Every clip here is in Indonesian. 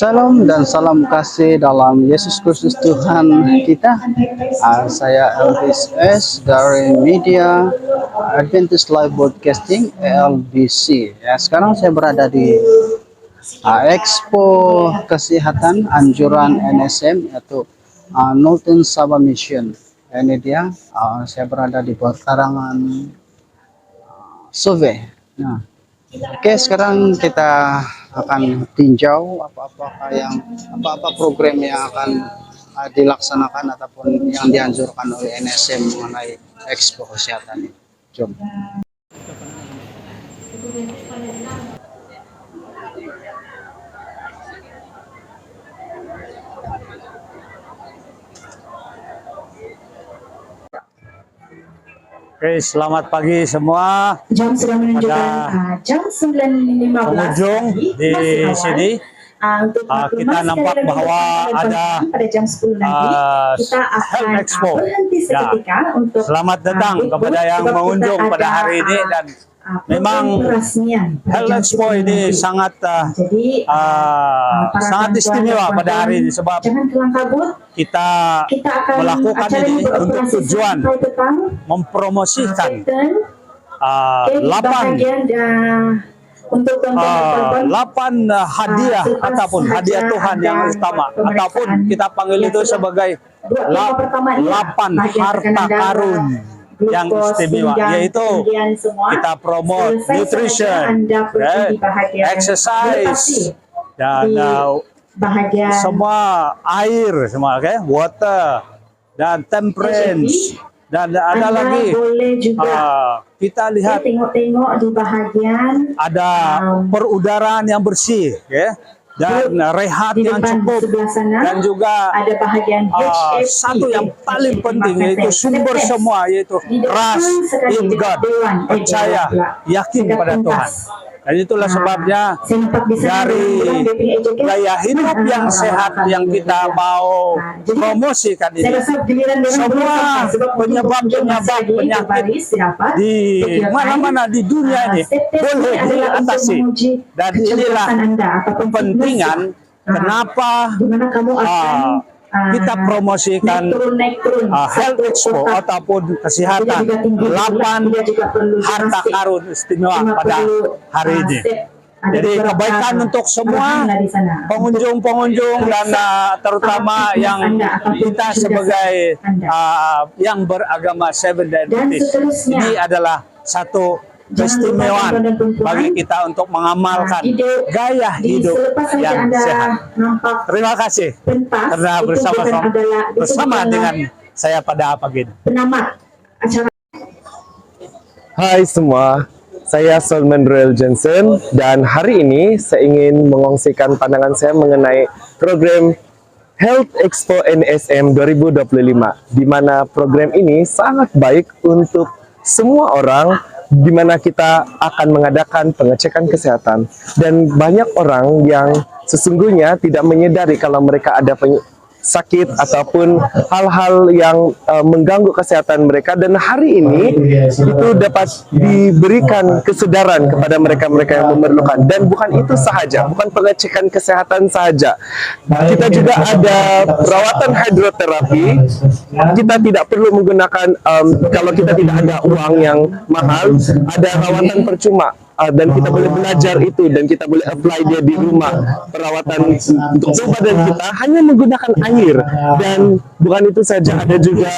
Salam dan salam kasih dalam Yesus Kristus Tuhan kita. Saya Elvis S dari Media Adventist Live Broadcasting LBC. Ya, sekarang saya berada di Expo Kesehatan Anjuran NSM yaitu Northern Sabah Mission. Ini dia. Saya berada di pekarangan Sove. Nah, oke, sekarang kita akan tinjau apa program yang akan dilaksanakan ataupun yang dianjurkan oleh NSM mengenai Expo Kesehatan ini. Jom. Oke, selamat pagi semua. Jam sudah menunjukkan jam 9.15 pengunjung di sini. Kita nampak bahwa ada pada jam 10 nanti kita akan berhenti seketika untuk selamat datang kepada yang mengunjung pada hari ini, dan memang Health Expo ini sangat istimewa pada hari ini sebab kita melakukan ini untuk tujuan mempromosikan 8 hadiah ataupun hadiah Tuhan yang utama, ataupun kita panggil itu sebagai 8 harta karun yang istimewa, yaitu kita promote nutrition, exercise, dan semua air, semua water, dan temperance, dan ada lagi kita lihat tengok-tengok di bahagian ada perudaraan yang bersih, dan rehat yang cukup, dan juga ada bahagian satu yang paling penting yaitu sumber semua, yaitu trust in God, percaya, yakin pada Tuhan. Dan itulah sebabnya dari gaya hidup yang sehat yang kita mau promosikan ini, semua penyebab penyakit di mana-mana di dunia ini boleh diatasi. Dan inilah kepentingan kenapa kita promosikan Health Expo ataupun kesehatan 8 harta karun istimewa pada hari ini. Jadi kebaikan untuk semua pengunjung-pengunjung, dan terutama yang kita sebagai yang beragama Seventh-day Adventist. Ini adalah satu keistimewaan bagi kita untuk mengamalkan gaya hidup yang sehat. Terima kasih karena bersama dengan saya pada pagi ini. Hai semua, saya Solomon Royal Jensen, dan hari ini saya ingin mengongsikan pandangan saya mengenai program Health Expo NSM 2025, di mana program ini sangat baik untuk semua orang, di mana kita akan mengadakan pengecekan kesehatan, dan banyak orang yang sesungguhnya tidak menyadari kalau mereka ada sakit ataupun hal-hal yang mengganggu kesehatan mereka, dan hari ini itu dapat diberikan kesadaran kepada mereka-mereka yang memerlukan. Dan bukan itu sahaja, bukan pengecekan kesehatan saja, kita juga ada perawatan hidroterapi. Kita tidak perlu menggunakan kalau kita tidak ada uang yang mahal, ada rawatan percuma, dan kita boleh belajar itu, dan kita boleh apply dia di rumah. Perawatan untuk badan kita hanya menggunakan air. Dan bukan itu saja, ada juga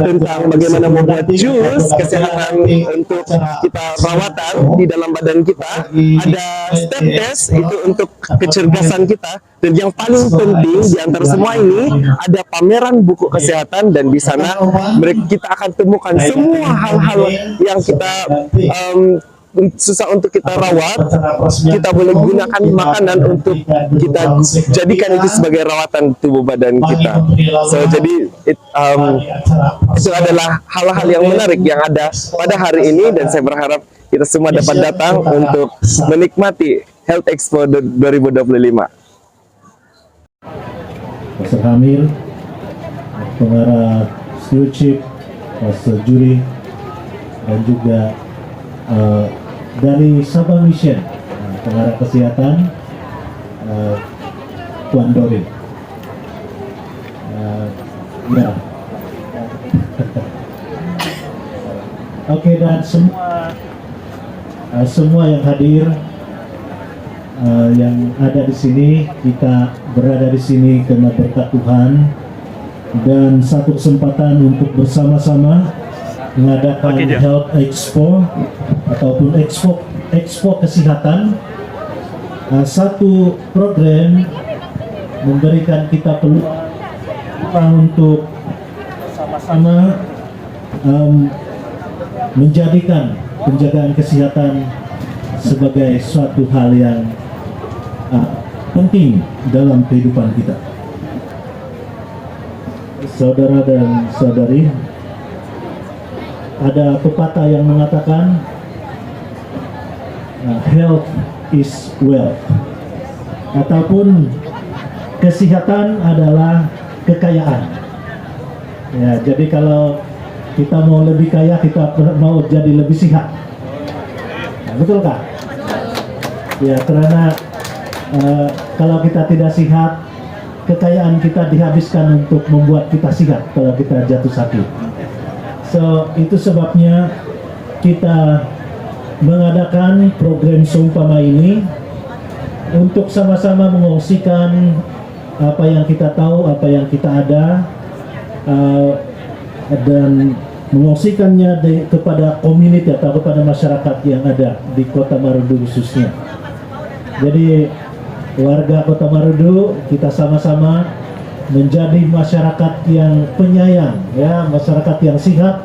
tentang bagaimana membuat jus kesehatan untuk kita rawatan di dalam badan kita. Ada step test itu untuk kecerdasan kita, dan yang paling penting di antara semua ini ada pameran buku kesehatan, dan di sana kita akan temukan semua hal-hal yang kita susah untuk kita rawat. Kita boleh gunakan makanan untuk kita jadikan itu sebagai rawatan tubuh badan kita. So jadi itu adalah hal-hal yang menarik yang ada pada hari ini, dan saya berharap kita semua dapat datang untuk menikmati Health Expo 2025. Pastor Hamil, pengarah stewardship, Pastor Juri, dan juga dari Sabah Mission, pengarah kesehatan, Tuan Doreen. Ya. Oke, dan semua yang hadir, yang ada di sini, kita berada di sini karena berkat Tuhan dan satu kesempatan untuk bersama-sama mengadakan Health Expo ataupun Expo Kesehatan. Satu program memberikan kita peluang untuk sama-sama menjadikan penjagaan kesehatan sebagai suatu hal yang penting dalam kehidupan kita. Saudara dan saudari, ada pepatah yang mengatakan health is wealth, ataupun kesehatan adalah kekayaan. Ya, jadi kalau kita mau lebih kaya, kita mau jadi lebih sehat. Nah, betul kah? Ya, karena kalau kita tidak sehat, kekayaan kita dihabiskan untuk membuat kita sehat kalau kita jatuh sakit. So, itu sebabnya kita mengadakan program seumpama ini untuk sama-sama mengongsikan apa yang kita tahu, apa yang kita ada, dan mengongsikannya kepada community atau kepada masyarakat yang ada di Kota Marudu khususnya. Jadi warga Kota Marudu, kita sama-sama menjadi masyarakat yang penyayang, ya, masyarakat yang sehat,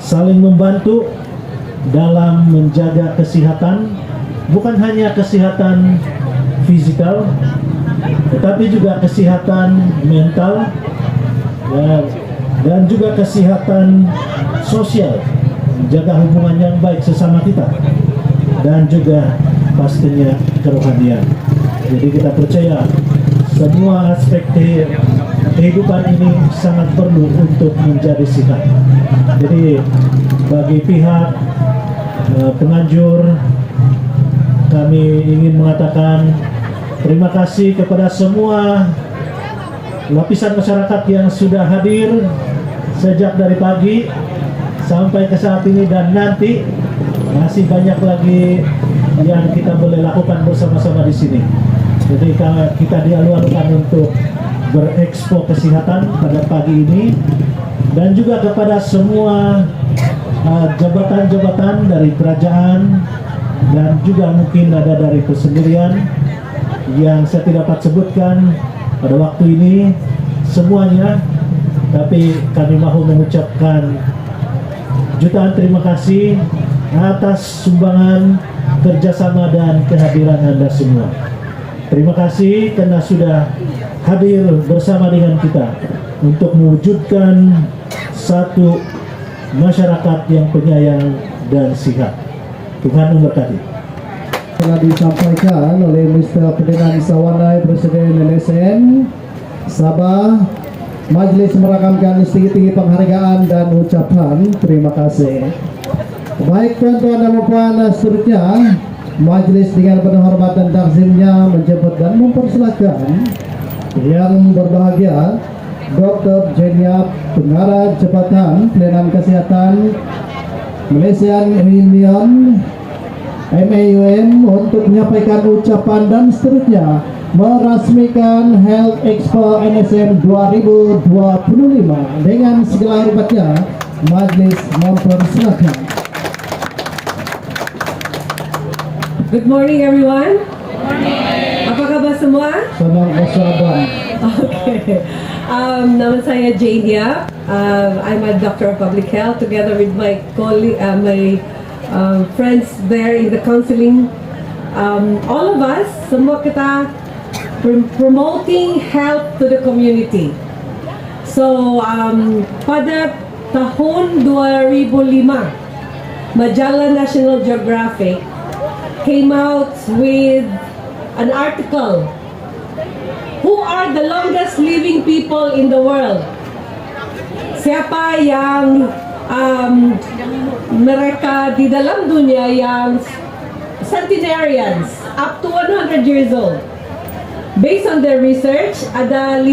saling membantu dalam menjaga kesehatan, bukan hanya kesehatan fisikal, tetapi juga kesehatan mental, ya, dan juga kesehatan sosial, menjaga hubungan yang baik sesama kita, dan juga pastinya kerohanian. Jadi kita percaya semua aspek kehidupan ini sangat perlu untuk menjadi sehat. Jadi bagi pihak penganjur, kami ingin mengatakan terima kasih kepada semua lapisan masyarakat yang sudah hadir sejak dari pagi sampai ke saat ini, dan nanti masih banyak lagi yang kita boleh lakukan bersama-sama di sini. Jadi kita dialihkan untuk berekspo kesehatan pada pagi ini, dan juga kepada semua jabatan-jabatan dari kerajaan dan juga mungkin ada dari persendirian yang saya tidak dapat sebutkan pada waktu ini semuanya, tapi kami mahu mengucapkan jutaan terima kasih atas sumbangan, kerjasama dan kehadiran Anda semua. Terima kasih karena sudah hadir bersama dengan kita untuk mewujudkan satu masyarakat yang penyayang dan sehat. Tuhan memberkati. Telah disampaikan oleh Mr. Ferdinand Sawanai, Presiden LSM Sabah. Majelis merakamkan setinggi-tinggi penghargaan dan ucapan terima kasih. Baik tuan-tuan dan puan, seterusnya majelis dengan penuh hormat dan takzimnya menjemput dan mempersilakan yang berbahagia Dr. Jenia, Pengarah Jabatan Pelayanan Kesehatan Malaysian Union MAUM, untuk menyampaikan ucapan dan seterusnya merasmikan Health Expo NSM 2025 dengan segala hormatnya. Majelis mempersilakan. Good morning, everyone. Good morning. Apa kabar semua? Senang bersahabat. Okay. Nama saya Jania. I'm a doctor of public health together with my colleague, friends there in the counseling. All of us, semua kita promoting health to the community. So, pada tahun 2005, majalah National Geographic came out with an article. Who are the longest living people in the world? Siapa yang mereka di dalam dunia yang centenarians up to 100 years old? based on their research, ada 5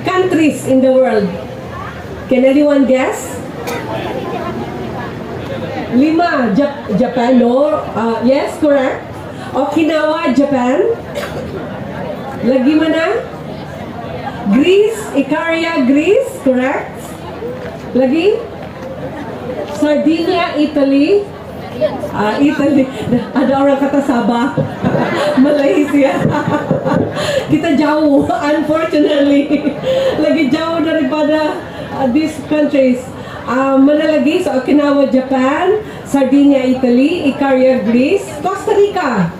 countries in the world. Can anyone guess? 5. Japan, no? Yes, correct. Okinawa, Japan. Lagi mana? Greece, Icaria, Greece, correct. Lagi? Sardinia, Italy. Italy. Ada orang kata Sabah. Malaysia. Kita jauh, unfortunately. Lagi jauh daripada these countries. Mana lagi? So, Okinawa, Japan. Sardinia, Italy. Icaria, Greece. Costa Rica.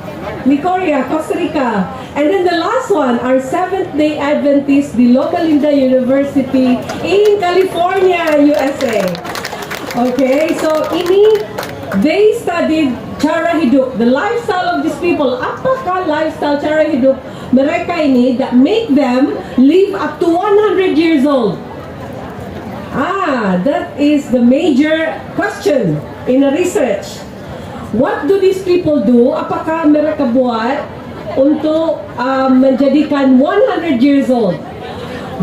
Nicoria, Costa Rica. And then the last one, our Seventh-day Adventist, the Loma Linda University in California, USA. Okay, so they studied cara hidup, the lifestyle of these people. Apakah lifestyle cara hidup mereka ini that make them live up to 100 years old? That is the major question in a research. What do these people do? Apakah mereka buat untuk menjadikan 100 years old?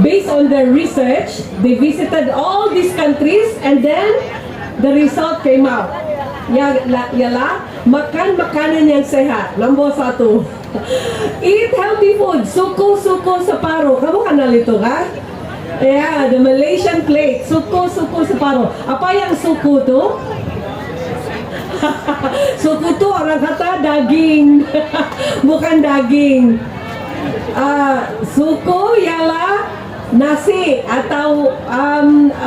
Based on their research, they visited all these countries and then the result came out. Yalah, makan makanan yang sehat. Nombor 1. Eat healthy food. Suku-suku separuh. Kamu kenal itu kan? Yeah, the Malaysian plate. Suku-suku separuh. Apa yang suku tuh? Suku tuh orang kata daging. Bukan daging. Suku ialah nasi atau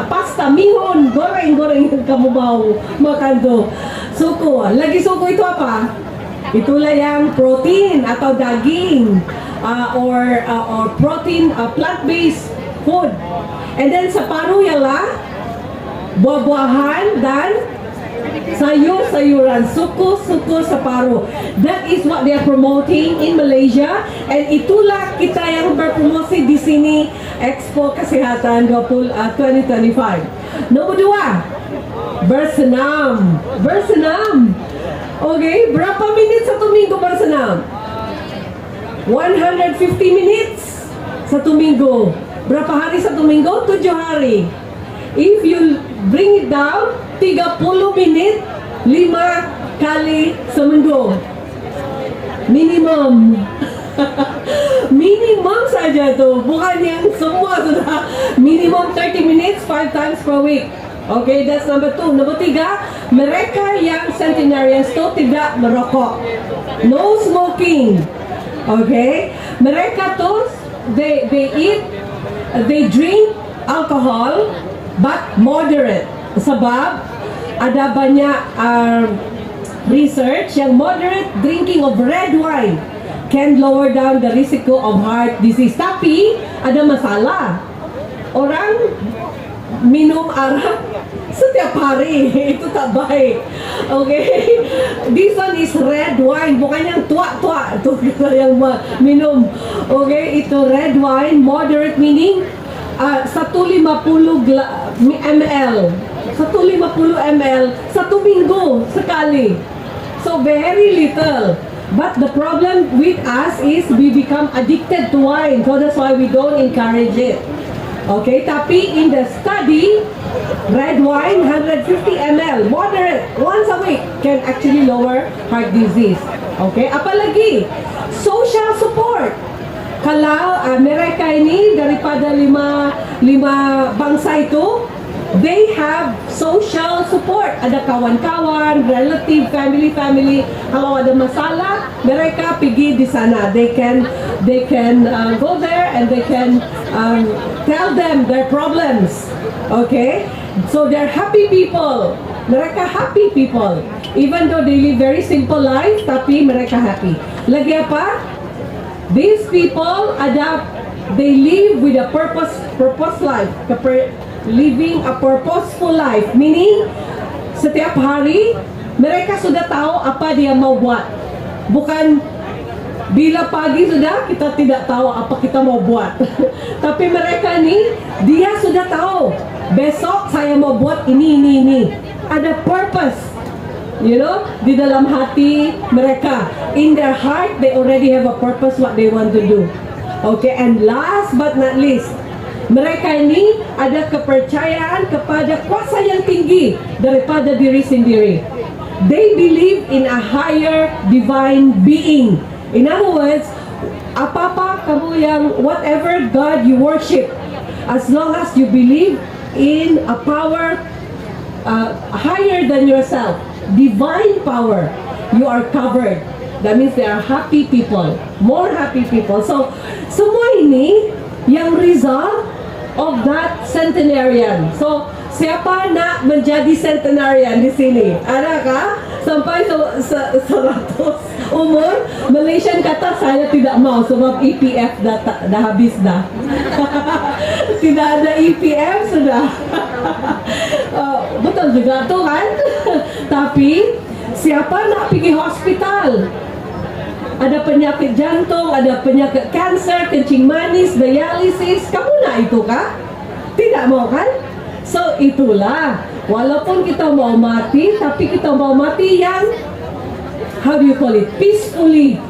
pasta, mihun, goreng-goreng yang kamu mau makan tuh. Suku. Lagi suku itu apa? Itulah yang protein atau daging or protein, plant-based food. And then separuh ialah buah-buahan dan sayur-sayuran. Suku-suku separuh. That is what they are promoting in Malaysia, and itulah kita yang berpromosi di sini Expo Kesehatan 2025. Nomor 2, bersenam. Okay, berapa minit satu minggu bersenam? 150 minutes satu minggu. Berapa hari satu minggu? 7 hari. If you bring it down, 30 menit 5 kali seminggu. Minimum. Minimum saja tuh, bukan yang semua sudah. Minimum 30 minutes 5 times per week. Okay, that's number 2. Number 3, mereka yang centenarians tuh tidak merokok. No smoking. Okay, mereka tuh they drink alcohol but moderate. Sebab ada banyak research yang moderate drinking of red wine can lower down the risiko of heart disease. Tapi ada masalah. Orang minum arak setiap hari itu tak baik. Okay, this one is red wine, bukan yang tua-tua itu kita yang minum. Okay, itu red wine, moderate meaning 150 ml. 150 ml satu minggu sekali. So very little. But the problem with us is we become addicted to wine. So that's why we don't encourage it. Okay, tapi in the study, red wine 150 ml, moderate, once a week can actually lower heart disease. Okay, apalagi social support. Kalau mereka ini daripada lima bangsa itu, they have social support. Ada kawan-kawan, relative, family. Kalau ada masalah, mereka pergi di sana. They can go there and they can tell them their problems. Okay, so they're happy people. Mereka happy people. Even though they live very simple life, tapi mereka happy. Lagi apa? These people they live with a purpose life. Living a purposeful life, meaning setiap hari mereka sudah tahu apa dia mau buat. Bukan bila pagi sudah kita tidak tahu apa kita mau buat. Tapi mereka ni dia sudah tahu besok saya mau buat ini. Ada purpose. You know, di dalam hati mereka, in their heart, they already have a purpose what they want to do. Okay, and last but not least, mereka ini ada kepercayaan kepada kuasa yang tinggi daripada diri sendiri. They believe in a higher divine being. In other words, apa-apa kamu yang, whatever God you worship, as long as you believe in a power higher than yourself, divine power, you are covered. That means they are happy people, more happy people. So, semua ini yang result of that centenarian. So, siapa nak menjadi centenarian di sini? Ada kah? Sampai 100 umur, Malaysian kata saya tidak mau sebab EPF dah habis dah. Tidak ada EPF sudah. Betul juga tuh kan? Tapi siapa nak pergi hospital? Ada penyakit jantung, ada penyakit kanser, kencing manis, dialisis. Kamu nak itu kah? Tidak mau kan? So itulah, walaupun kita mau mati, tapi kita mau mati yang, how do you call it? Peacefully.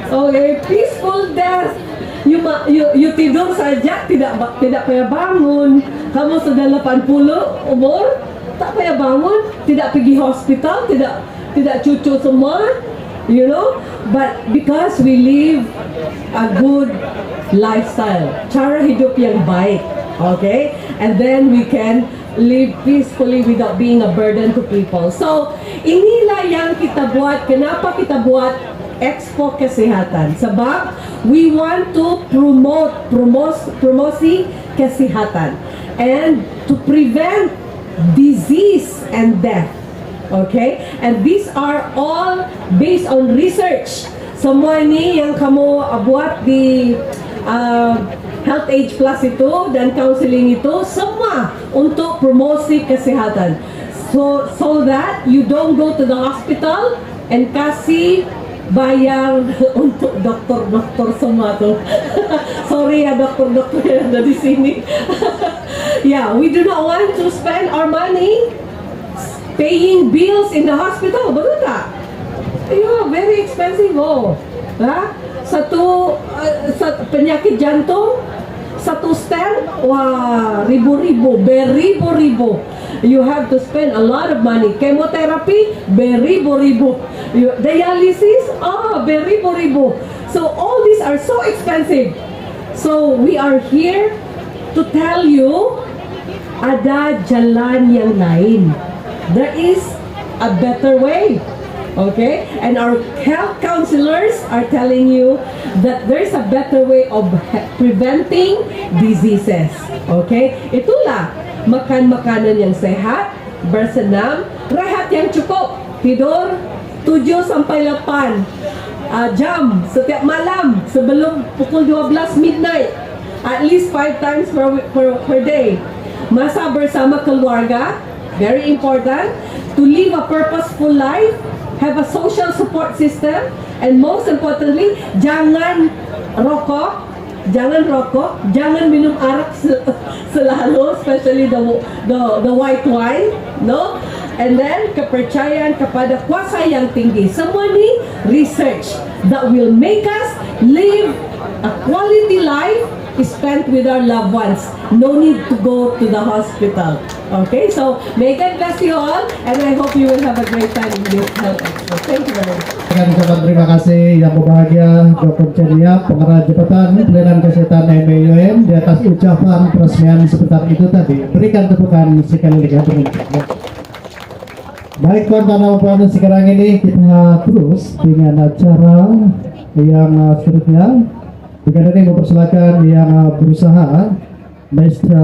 Okay, peaceful death. You tidur saja, tidak payah bangun. Kamu sudah 80 umur, tak payah bangun, tidak pergi hospital, tidak cucu semua. You know, but because we live a good lifestyle, cara hidup yang baik, okay, and then we can live peacefully without being a burden to people. So, inilah yang kita buat. Kenapa kita buat Expo Kesehatan? Sebab we want to promosi kesehatan and to prevent disease and death. Okay, and these are all based on research. Semua ini yang kamu buat di Health Age Plus itu dan counseling itu semua untuk promosi kesehatan. So that you don't go to the hospital and kasih bayar untuk dokter semua tuh. Sorry ya dokter yang ada di sini. Yeah, we do not want to spend our money paying bills in the hospital, betul tak? Yeah, very expensive Satu penyakit jantung, satu stent, wah, beribu-ribu. You have to spend a lot of money. Chemotherapy, beribu-ribu. Dialysis, beribu-ribu. So all these are so expensive. So we are here to tell you, ada jalan yang lain. There is a better way, okay? And our health counselors are telling you that there's a better way of preventing diseases, okay? Itulah, makan makanan yang sehat, bersenam, rehat yang cukup, tidur 7 sampai 8 jam setiap malam sebelum pukul 12 midnight, at least 5 times per day. Masa bersama keluarga, very important, to live a purposeful life, have a social support system, and most importantly, jangan rokok, jangan minum arak selalu, especially the white wine, no? And then kepercayaan kepada kuasa yang tinggi. Semua ni research that will make us live a quality life spent with our loved ones. No need to go to the hospital. Okay, so may God bless you all, and I hope you will have a great time in this health expo. Thank you very much. Kami ucapkan terima kasih yang berbahagia Dr. Cenia, Pengarah Jabatan Pelayanan Kesehatan MAUM, di atas ucapan peresmian sebentar itu tadi. Berikan tepukan sekali lagi untuk baik tuan-tuan dan puan, sekarang ini kita terus dengan acara yang seterusnya. Dengan ini mempersilakan yang berusaha Mr.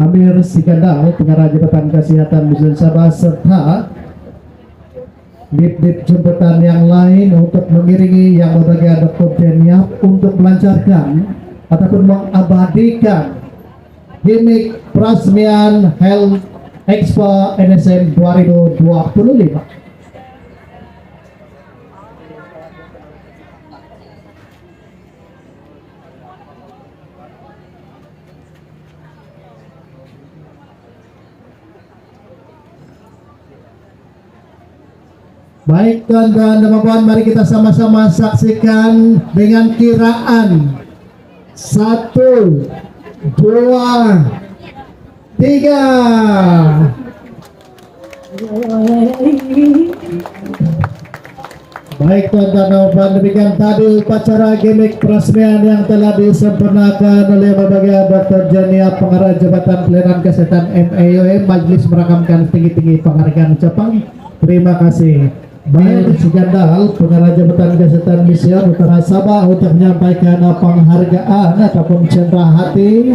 Amir Sikandar, Pengarah Jabatan Kesehatan Muslim Sabah, serta bib-bib jembatan yang lain untuk mengiringi yang berbagai Dr. Cenia untuk melancarkan ataupun mengabadikan gimmick peresmian Health Expo NSM 2025. Baik tuan-tuan dan puan, mari kita sama-sama saksikan dengan kiraan 1, 2, 3. Baik tuan-tuan dan puan, demikian tadi upacara gimmick peresmian yang telah disempurnakan oleh Bapak Dr. Jania, Pengarah Jabatan Pelayanan Kesehatan MAUM. Majelis merakamkan tinggi-tinggi penghargaan ucapan. Terima kasih. Baik, Sigandal, Pengarah Jabatan Kesehatan Mission Utara Sabah untuk menyampaikan penghargaan ataupun cendera hati.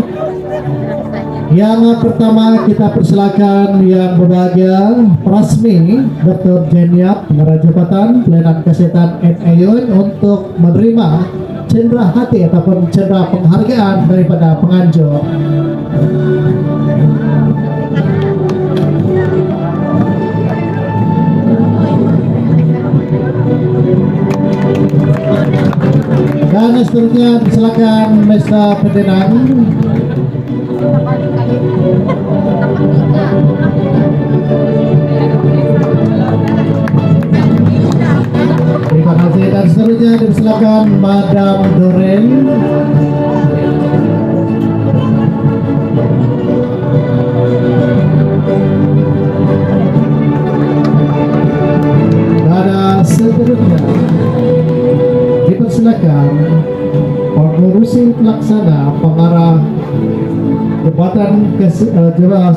Yang pertama kita persilakan yang berbahagia Prasmi Dr. Jenia, Pengarah Jabatan Pelayanan Kesehatan MAUM untuk menerima cendera hati ataupun cendera penghargaan daripada penganjur. Dan seterusnya silakan Mesa Pendenang. Terima kasih, dan seterusnya dipersilakan Madam Doreen. Dan seterusnya dipersilakan pengurusi pelaksana pengarah Jabatan Pengarah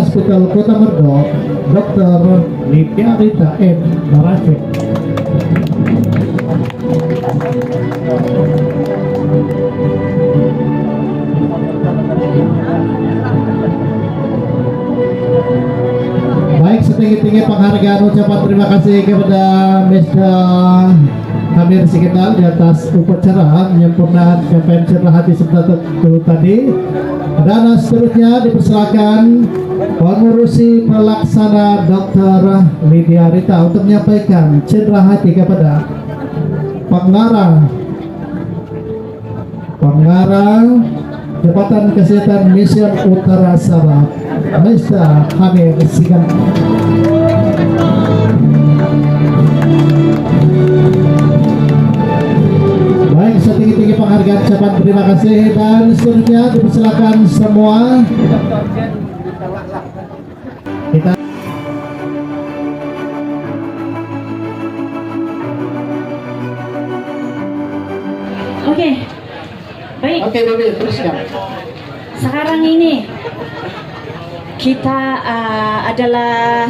Hospital Kota Merdok, Dr. Nitya Rita M. Marafik. Baik, setinggi-tinggi penghargaan ucapan terima kasih kepada Mr. Amir Sigandal di atas upacara menyempurnakan campaign cendera hati seperti itu tadi. Dan seterusnya dipersilakan pengurusi pelaksana Dr. Lydia Rita untuk menyampaikan cendera hati kepada pengarah Jabatan Kesehatan Mission Utara Sabah, Mr. Amir Sigandal. Baik, setinggi-tinggi penghargaan ucapan terima kasih, dan seterusnya dipersilakan semua kita. Oke, baik. Oke, Babil, teruskan. Sekarang ini kita adalah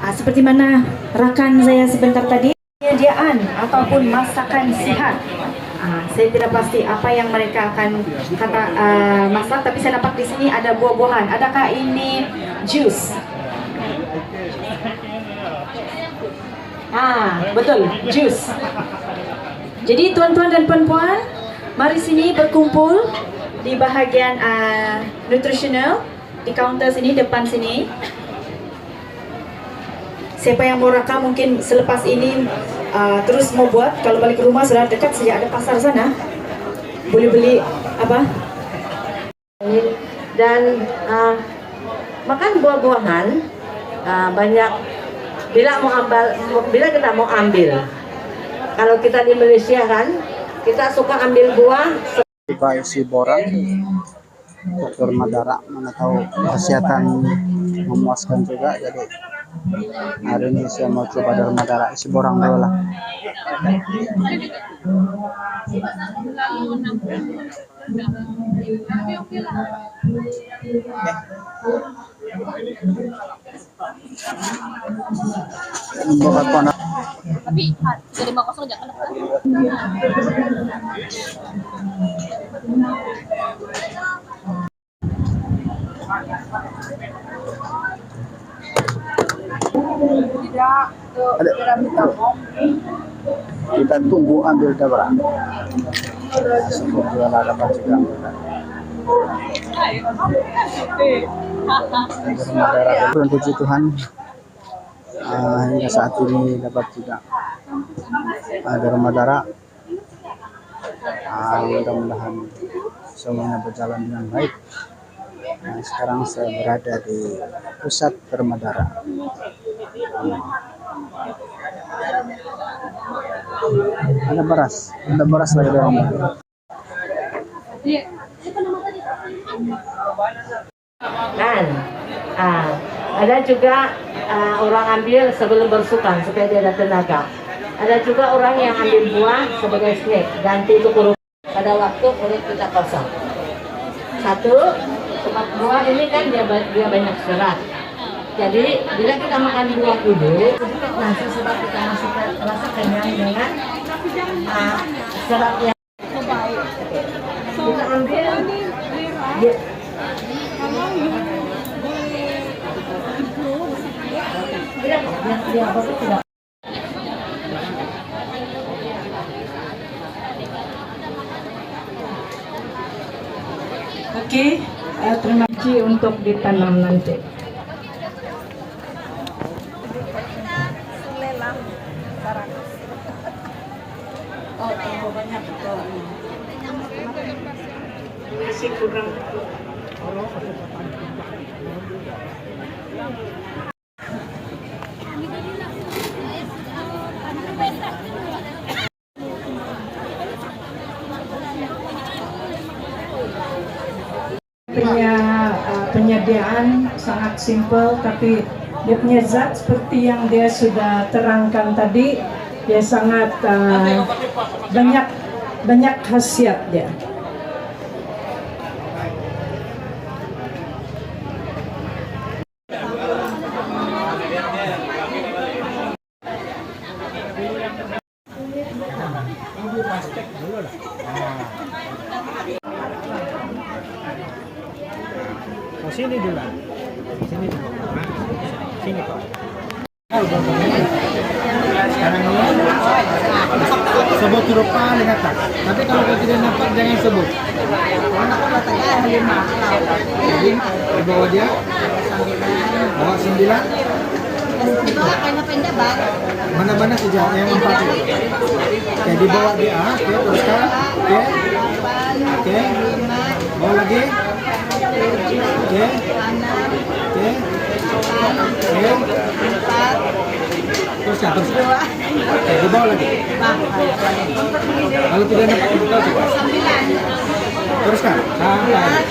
seperti mana rakan saya sebentar tadi, penyediaan ataupun masakan sihat. Saya tidak pasti apa yang mereka akan masak, tapi saya dapat di sini ada buah-buahan. Adakah ini jus? Betul, jus. Jadi tuan-tuan dan puan-puan, mari sini berkumpul di bahagian nutritional, di counter sini, depan sini. Siapa yang mau rakam mungkin selepas ini terus mau buat, kalau balik ke rumah sudah dekat saja ada pasar sana, boleh beli apa. Dan makan buah-buahan banyak. Bila kita mau ambil, kalau kita di Malaysia kan kita suka ambil buah. Tiba isi borang Dr. Madara, mana tahu kesehatan memuaskan juga, jadi hari ini saya mau coba dari Madara isi borang dulu lah. Tapi jadi 5-0 jangan. Kita tunggu ambil dabra. Semoga dapat juga. Dan puji Tuhan, hingga saat ini dapat juga dari Madara. Mudah-mudahan semuanya berjalan dengan baik. Sekarang saya berada di pusat Dermadara. Ada beras lagi dalam. Kan, ada juga orang ambil sebelum bersukan supaya dia ada tenaga. Ada juga orang yang ambil buah sebagai snack, ganti itu kurung pada waktu perut kita kosong. Satu, sebab buah ini kan dia banyak serat. Jadi bila kita makan buah dulu, nanti sebab kita masih rasa kenyang dengan serat yang kita ambil. Tidak. Oke, terima kasih untuk ditanam nanti. Masih kurang. Penyediaan sangat simpel, tapi dia punya zat seperti yang dia sudah terangkan tadi, dia sangat banyak khasiat dia. Sini dulu. Sini dulu. Sini kok. Sekarang ini sebut huruf A dengan tak. Tapi kalau kau tidak nampak jangan sebut. Jadi di bawah dia, bawah 9. Mana-mana saja yang 4 itu. Oke, di bawah dia A, oke, teruskan. Oke, bawah lagi. Oke. Teruskan, terus. Oke, di bawah lagi. Kalau tidak nampak kita coba. Teruskan, sampai.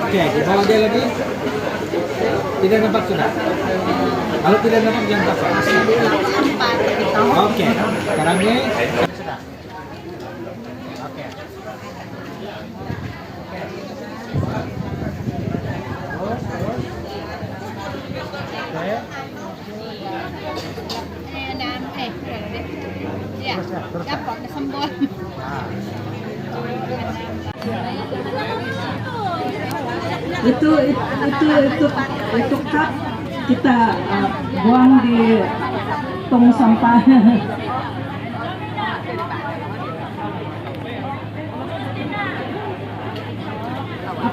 Oke, di bawah dia lagi. Tidak nampak sudah. Kalau tidak nampak jangan pasang. Oke, sekarang ini sudah. Oke. Itu cup kita buang di tong sampah.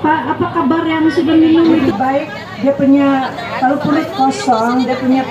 Apa kabar yang sudah minum itu? Baik, dia punya kalau kulit kosong dia punya